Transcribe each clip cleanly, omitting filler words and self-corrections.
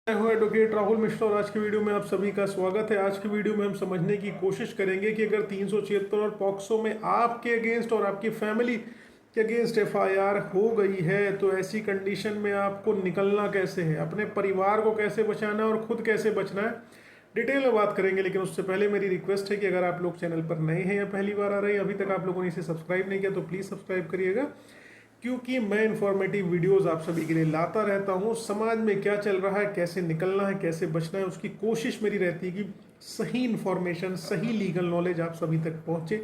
मैं हूं एडवोकेट राहुल मिश्रा और आज की वीडियो में आप सभी का स्वागत है। आज की वीडियो में हम समझने की कोशिश करेंगे कि अगर 376 और पॉक्सो में आपके अगेंस्ट और आपकी फैमिली के अगेंस्ट एफआईआर हो गई है तो ऐसी कंडीशन में आपको निकलना कैसे है, अपने परिवार को कैसे बचाना है और खुद कैसे बचना है, डिटेल में बात करेंगे। लेकिन उससे पहले मेरी रिक्वेस्ट है कि अगर आप लोग चैनल पर नए हैं या पहली बार आ रहे हैं, अभी तक आप लोगों ने इसे सब्सक्राइब नहीं किया तो प्लीज़ सब्सक्राइब करिएगा, क्योंकि मैं इन्फॉर्मेटिव वीडियोस आप सभी के लिए लाता रहता हूँ। समाज में क्या चल रहा है, कैसे निकलना है, कैसे बचना है, उसकी कोशिश मेरी रहती है कि सही इन्फॉर्मेशन, सही लीगल नॉलेज आप सभी तक पहुँचे।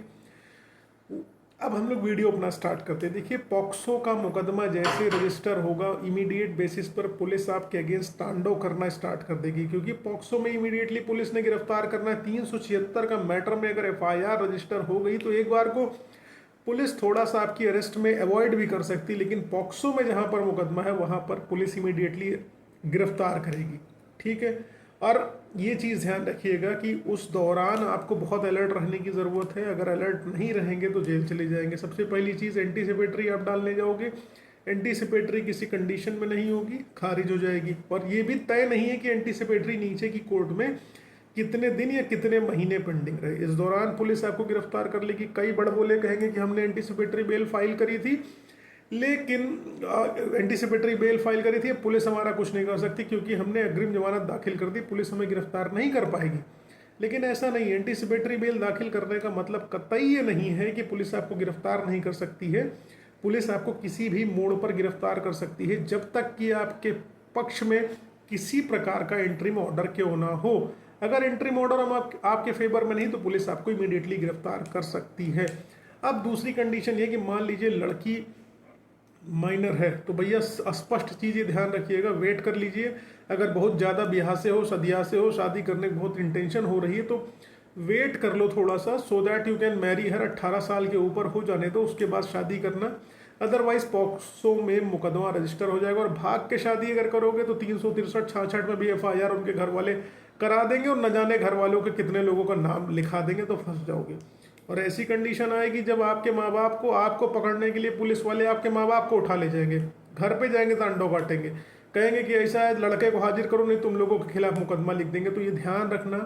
अब हम लोग वीडियो अपना स्टार्ट करते हैं। देखिए, पॉक्सो का मुकदमा जैसे रजिस्टर होगा, इमीडिएट बेसिस पर पुलिस आपके अगेंस्ट तांडव करना स्टार्ट कर देगी, क्योंकि पॉक्सो में इमीडिएटली पुलिस ने गिरफ्तार करना है। 376 का मैटर में अगर एफआईआर रजिस्टर हो गई तो एक बार को पुलिस थोड़ा सा आपकी अरेस्ट में अवॉइड भी कर सकती, लेकिन पॉक्सो में जहां पर मुकदमा है वहां पर पुलिस इमीडिएटली गिरफ्तार करेगी। ठीक है, और ये चीज़ ध्यान रखिएगा कि उस दौरान आपको बहुत अलर्ट रहने की ज़रूरत है। अगर अलर्ट नहीं रहेंगे तो जेल चले जाएंगे। सबसे पहली चीज़, एंटीसिपेटरी आप डालने जाओगे, एंटीसिपेटरी किसी कंडीशन में नहीं होगी, खारिज हो जाएगी। और ये भी तय नहीं है कि एंटीसिपेटरी नीचे की कोर्ट में कितने दिन या कितने महीने पेंडिंग रहे। इस दौरान पुलिस आपको गिरफ्तार कर लेगी। कई बड़बोले कहेंगे कि हमने एंटीसिपेटरी बेल फाइल करी थी, लेकिन एंटीसिपेटरी बेल फाइल करी थी, पुलिस हमारा कुछ नहीं कर सकती क्योंकि हमने अग्रिम जमानत दाखिल कर दी, पुलिस हमें गिरफ्तार नहीं कर पाएगी। लेकिन ऐसा नहीं, एंटीसिपेटरी बेल दाखिल करने का मतलब कतई ये नहीं है कि पुलिस आपको गिरफ्तार नहीं कर सकती है। पुलिस आपको किसी भी मोड़ पर गिरफ्तार कर सकती है, जब तक कि आपके पक्ष में किसी प्रकार का इंटरिम ऑर्डर क्यों ना हो। अगर इंटरिम ऑर्डर हम आपके फेवर में नहीं तो पुलिस आपको इमीडिएटली गिरफ्तार कर सकती है। अब दूसरी कंडीशन ये कि मान लीजिए लड़की माइनर है तो भैया स्पष्ट चीज़ ये ध्यान रखिएगा, वेट कर लीजिए। अगर बहुत ज़्यादा ब्याह से हो, सदिया से हो, शादी करने की बहुत इंटेंशन हो रही है तो वेट कर लो थोड़ा सा, so that you can marry her. 18 साल के ऊपर हो जाने दो, उसके बाद शादी करना। अदरवाइज पॉक्सो में मुकदमा रजिस्टर हो जाएगा। और भाग के शादी अगर करोगे तो 363 66 में भी एफआईआर उनके घर वाले करा देंगे और न जाने घर वालों के कितने लोगों का नाम लिखा देंगे, तो फंस जाओगे। और ऐसी कंडीशन आएगी जब आपके माँ बाप को, आपको पकड़ने के लिए पुलिस वाले आपके माँ बाप को उठा ले जाएंगे, घर पे जाएंगे, तांडव काटेंगे, कहेंगे कि ऐसा है लड़के को हाजिर करो नहीं तुम लोगों के खिलाफ मुकदमा लिख देंगे। तो ये ध्यान रखना,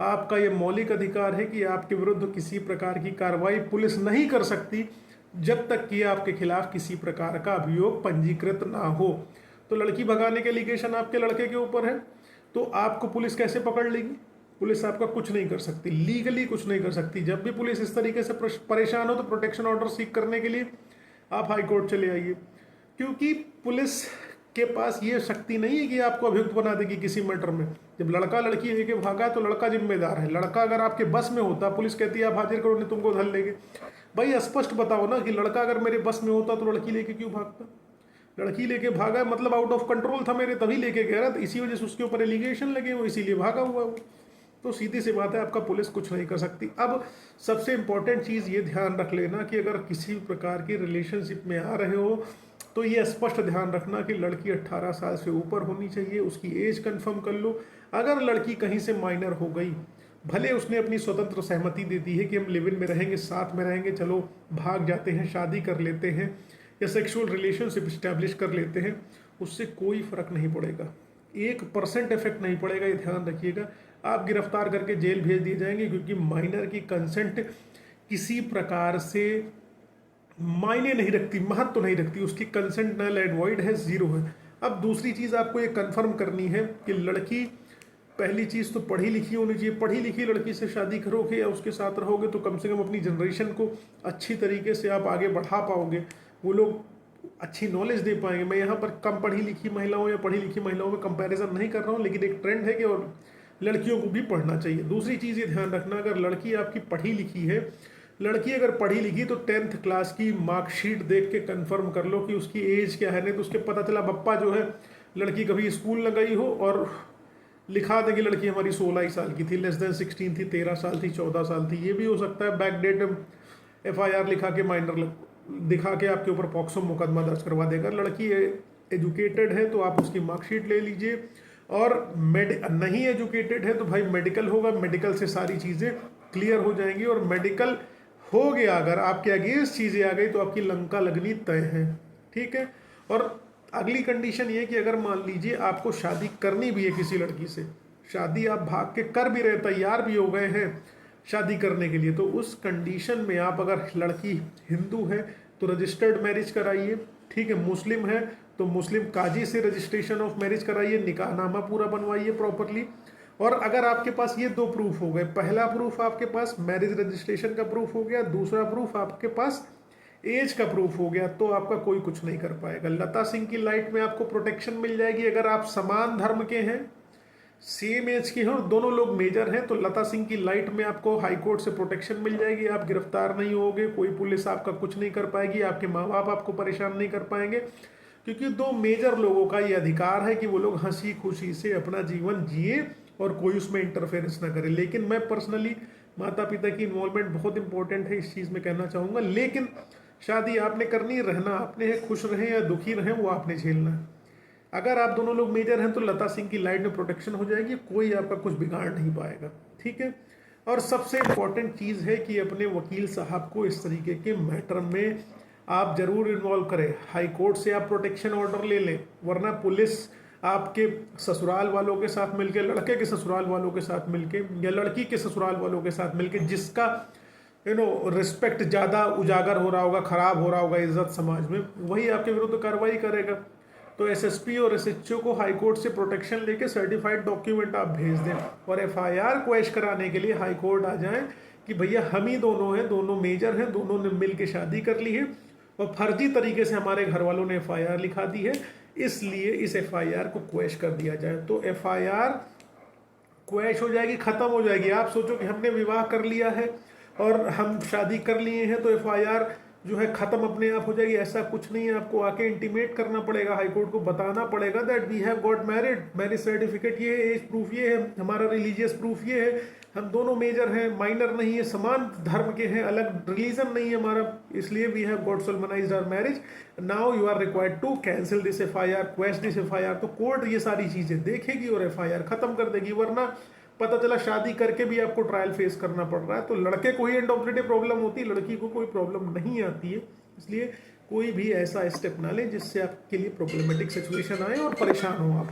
आपका ये मौलिक अधिकार है कि आपके विरुद्ध किसी प्रकार की कार्रवाई पुलिस नहीं कर सकती जब तक कि आपके खिलाफ किसी प्रकार का अभियोग पंजीकृत ना हो। तो लड़की भगाने के एलिगेशन आपके लड़के के ऊपर है तो आपको पुलिस कैसे पकड़ लेगी? पुलिस आपका कुछ नहीं कर सकती, लीगली कुछ नहीं कर सकती। जब भी पुलिस इस तरीके से परेशान हो तो प्रोटेक्शन ऑर्डर सीख करने के लिए आप हाई कोर्ट चले आइए, क्योंकि पुलिस के पास ये शक्ति नहीं है कि आपको अभियुक्त बना देगी किसी मैटर में। जब लड़का लड़की लेके भागा तो लड़का जिम्मेदार है। लड़का अगर आपके बस में होता, पुलिस कहती है आप हाजिर करो नहीं तुमको धर लेंगे। भाई स्पष्ट बताओ ना कि लड़का अगर मेरे बस में होता तो लड़की लेके क्यों भागता? लड़की लेके भागा मतलब आउट ऑफ कंट्रोल था मेरे, तभी लेके गया रहा, इसी वजह से उसके ऊपर एलिगेशन लगे वो, इसीलिए भागा हुआ वो। तो सीधी सी बात है, आपका पुलिस कुछ नहीं कर सकती। अब सबसे इंपॉर्टेंट चीज़ ये ध्यान रख लेना कि अगर किसी प्रकार की रिलेशनशिप में आ रहे हो तो ये स्पष्ट ध्यान रखना कि लड़की 18 साल से ऊपर होनी चाहिए, उसकी एज कंफर्म कर लो। अगर लड़की कहीं से माइनर हो गई, भले उसने अपनी स्वतंत्र सहमति दे दी है कि हम लिव इन में रहेंगे, साथ में रहेंगे, चलो भाग जाते हैं, शादी कर लेते हैं या सेक्सुअल रिलेशनशिप इस्टेब्लिश कर लेते हैं, उससे कोई फर्क नहीं पड़ेगा, 1% इफेक्ट नहीं पड़ेगा, ये ध्यान रखिएगा। आप गिरफ्तार करके जेल भेज दिए जाएंगे, क्योंकि माइनर की कंसेंट किसी प्रकार से मायने नहीं रखती, महत्व तो नहीं रखती, उसकी कंसेंट नल एंड वॉइड है, जीरो है। अब दूसरी चीज़ आपको ये कंफर्म करनी है कि लड़की, पहली चीज़ तो पढ़ी लिखी होनी चाहिए। पढ़ी लिखी लड़की से शादी करोगे या उसके साथ रहोगे तो कम से कम अपनी जनरेशन को अच्छी तरीके से आप आगे बढ़ा पाओगे, वो लोग अच्छी नॉलेज दे पाएंगे। मैं यहाँ पर कम पढ़ी लिखी महिलाओं या पढ़ी लिखी महिलाओं में कंपैरिजन नहीं कर रहा हूँ, लेकिन एक ट्रेंड है कि और लड़कियों को भी पढ़ना चाहिए। दूसरी चीज़ ये ध्यान रखना, अगर लड़की आपकी पढ़ी लिखी है, लड़की अगर पढ़ी लिखी तो 10th क्लास की मार्कशीट देख के कंफर्म कर लो कि उसकी एज क्या है, नहीं तो उसके पता चला बप्पा जो है लड़की कभी स्कूल न गई हो और लिखा दे कि लड़की हमारी 16 ही साल की थी, लेस देन 16 थी, 13 साल थी, 14 साल थी। ये भी हो सकता है, बैकडेट एफआईआर लिखा के माइनर दिखा के आपके ऊपर पॉक्सो मुकदमा दर्ज करवा देगा। लड़की एजुकेटेड है तो आप उसकी मार्कशीट ले लीजिए, और नहीं एजुकेटेड है तो भाई मेडिकल होगा, मेडिकल से सारी चीज़ें क्लियर हो जाएंगी। और मेडिकल हो गया, अगर आपके अगेंस्ट चीज़ें आ गई तो आपकी लंका लगनी तय है। ठीक है, और अगली कंडीशन ये कि अगर मान लीजिए आपको शादी करनी भी है किसी लड़की से, शादी आप भाग के कर भी रहे, तैयार भी हो गए हैं शादी करने के लिए, तो उस कंडीशन में आप, अगर लड़की हिंदू है तो रजिस्टर्ड मैरिज कराइए, ठीक है, मुस्लिम है तो मुस्लिम काजी से रजिस्ट्रेशन ऑफ मैरिज कराइए, निकाहनामा पूरा बनवाइए प्रॉपरली। और अगर आपके पास ये दो प्रूफ हो गए, पहला प्रूफ आपके पास मैरिज रजिस्ट्रेशन का प्रूफ हो गया, दूसरा प्रूफ आपके पास एज का प्रूफ हो गया, तो आपका कोई कुछ नहीं कर पाएगा। लता सिंह की लाइट में आपको प्रोटेक्शन मिल जाएगी अगर आप समान धर्म के हैं, सेम एज के हैं और दोनों लोग मेजर हैं, तो लता सिंह की लाइट में आपको हाई कोर्ट से प्रोटेक्शन मिल जाएगी, आप गिरफ्तार नहीं होगे, कोई पुलिस आपका कुछ नहीं कर पाएगी, आपके माँ बाप आपको परेशान नहीं कर पाएंगे, क्योंकि दो मेजर लोगों का ये अधिकार है कि वो लोग हंसी खुशी से अपना जीवन जिए और कोई उसमें इंटरफेरेंस ना करे। लेकिन मैं पर्सनली, माता पिता की इन्वॉल्वमेंट बहुत इंपॉर्टेंट है इस चीज़ में कहना चाहूँगा, लेकिन शादी आपने करनी, रहना आपने है, खुश रहें या दुखी रहें वो आपने झेलना है। अगर आप दोनों लोग मेजर हैं तो लता सिंह की लाइट में प्रोटेक्शन हो जाएगी, कोई आपका कुछ बिगाड़ नहीं पाएगा, ठीक है। और सबसे इम्पॉर्टेंट चीज़ है कि अपने वकील साहब को इस तरीके के मैटर में आप जरूर इन्वॉल्व करें, हाई कोर्ट से आप प्रोटेक्शन ऑर्डर ले लें, वरना पुलिस आपके ससुराल वालों के साथ मिलके, लड़के के ससुराल वालों के साथ मिलके या लड़की के ससुराल वालों के साथ मिलके, जिसका रिस्पेक्ट ज़्यादा उजागर हो रहा होगा, ख़राब हो रहा होगा इज्जत समाज में, वही आपके विरुद्ध कार्रवाई करेगा। तो एसएसपी और एसएचओ को हाई कोर्ट से प्रोटेक्शन लेके सर्टिफाइड डॉक्यूमेंट आप भेज दें और एफआईआर क्वैश कराने के लिए हाई कोर्ट आ जाएं कि भैया हम ही दोनों हैं, दोनों मेजर हैं, दोनों ने मिल के शादी कर ली है और फर्जी तरीके से हमारे घर वालों ने एफआईआर लिखा दी है, इसलिए इस एफआईआर को क्वैश कर दिया जाए। तो एफआईआर क्वैश हो जाएगी, ख़त्म हो जाएगी। आप सोचो कि हमने विवाह कर लिया है और हम शादी कर लिए हैं तो एफआईआर जो है ख़त्म अपने आप हो जाएगी, ऐसा कुछ नहीं है। आपको आके इंटीमेट करना पड़ेगा, हाई कोर्ट को बताना पड़ेगा that we have got married, marriage certificate ये है, एज प्रूफ ये है, हमारा रिलीजियस प्रूफ ये है, हम दोनों मेजर हैं, माइनर नहीं है, समान धर्म के हैं, अलग रिलीजन नहीं है हमारा, इसलिए we have got solemnized our marriage, now you are required to cancel this FIR, quash this FIR. तो कोर्ट ये सारी चीज़ें देखेगी और एफआईआर ख़त्म कर देगी, वरना पता चला शादी करके भी आपको ट्रायल फेस करना पड़ रहा है, तो लड़के को ही end of the day problem होती है, लड़की को कोई प्रॉब्लम नहीं आती है। इसलिए कोई भी ऐसा स्टेप ना लें जिससे आपके लिए प्रॉब्लमेटिक सिचुएशन आए और परेशान हो आप।